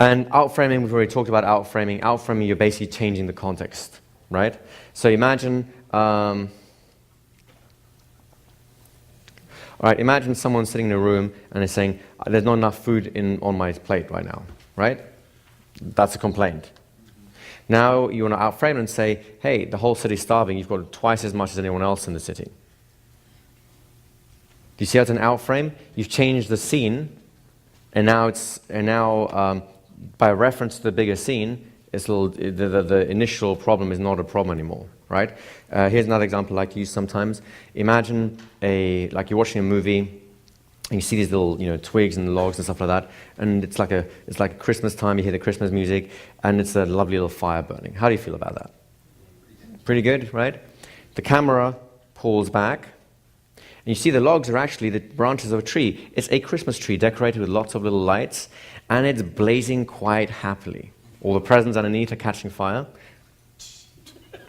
And outframing, we've already talked about outframing. Outframing, you're basically changing the context, right? So imagine, all right, imagine someone sitting in a room and they're saying, there's not enough food on my plate right now, right? That's a complaint. Now you want to outframe and say, hey, the whole city's starving. You've got twice as much as anyone else in the city. Do you see how it's an outframe? You've changed the scene, and now by reference to the bigger scene, the initial problem is not a problem anymore, right? Here's another example I like to use sometimes. Imagine like you're watching a movie, and you see these little, twigs and logs and stuff like that, and it's like Christmas time. You hear the Christmas music, and it's a lovely little fire burning. How do you feel about that? Pretty good, right? The camera pulls back, and you see the logs are actually the branches of a tree. It's a Christmas tree decorated with lots of little lights, and it's blazing quite happily. All the presents underneath are catching fire.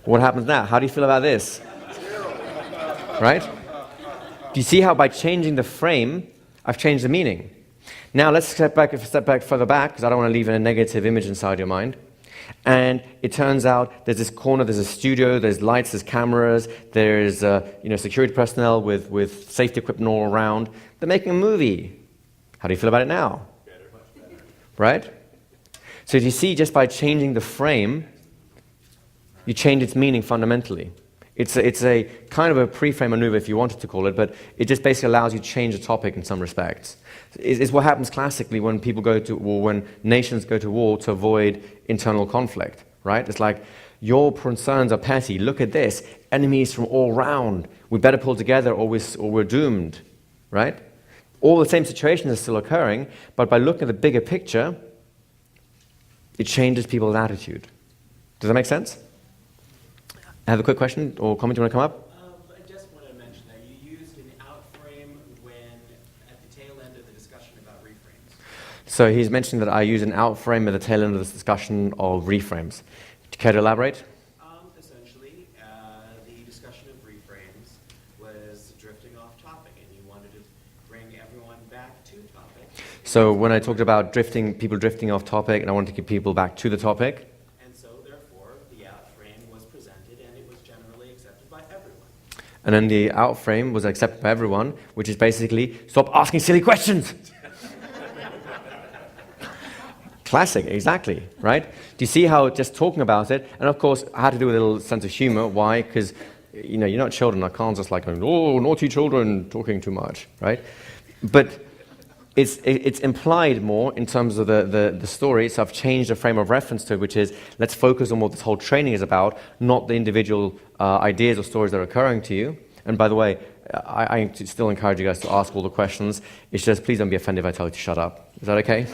What happens now? How do you feel about this? Right? Do you see how by changing the frame, I've changed the meaning? Now let's step back further back, because I don't want to leave a negative image inside your mind. And it turns out there's this corner, there's a studio, there's lights, there's cameras, there's security personnel with safety equipment all around. They're making a movie. How do you feel about it now? Better, much better. Right? So you see, just by changing the frame, you change its meaning fundamentally. It's a kind of a pre-frame maneuver, if you wanted to call it, but it just basically allows you to change the topic in some respects. It's what happens classically when people go to war, when nations go to war to avoid internal conflict, right? It's like, your concerns are petty. Look at this. Enemies from all round. We better pull together or we're doomed, right? All the same situations are still occurring, but by looking at the bigger picture, it changes people's attitude. Does that make sense? I have a quick question or comment. You want to come up? I just want to mention that you used an outframe when at the tail end of the discussion about reframes. So he's mentioned that I use an outframe at the tail end of this discussion of reframes. Do you care to elaborate? Essentially, the discussion of reframes was drifting off topic, and you wanted to bring everyone back to topic. So when I talked about people drifting off topic, and I wanted to get people back to the topic, and then the outframe was accepted by everyone, which is basically, stop asking silly questions. Classic, exactly, right? Do you see how just talking about it, and of course, I had to do a little sense of humor. Why? Because, you're not children. I can't just like, oh, naughty children talking too much, right? But it's implied more in terms of the story, so I've changed the frame of reference to it, which is, let's focus on what this whole training is about, not the individual ideas or stories that are occurring to you. And by the way, I still encourage you guys to ask all the questions. It's just, please don't be offended if I tell you to shut up. Is that okay?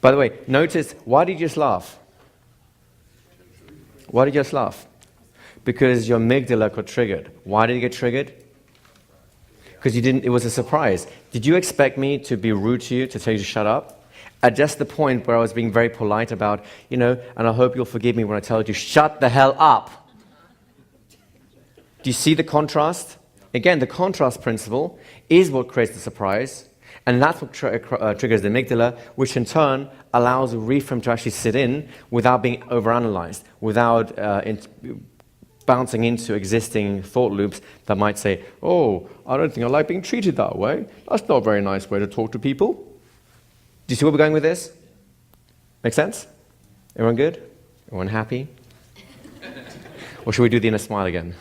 By the way, notice, why did you just laugh? Why did you just laugh? Because your amygdala got triggered. Why did it get triggered? Because it was a surprise. Did you expect me to be rude to you, to tell you to shut up? At just the point where I was being very polite about, and I hope you'll forgive me when I tell you to shut the hell up. Do you see the contrast? Again, the contrast principle is what creates the surprise, and that's what triggers the amygdala, which in turn allows a reframe to actually sit in without being overanalyzed, without bouncing into existing thought loops that might say, oh, I don't think I like being treated that way. That's not a very nice way to talk to people. Do you see where we're going with this? Make sense? Everyone good? Everyone happy? Or should we do the inner smile again?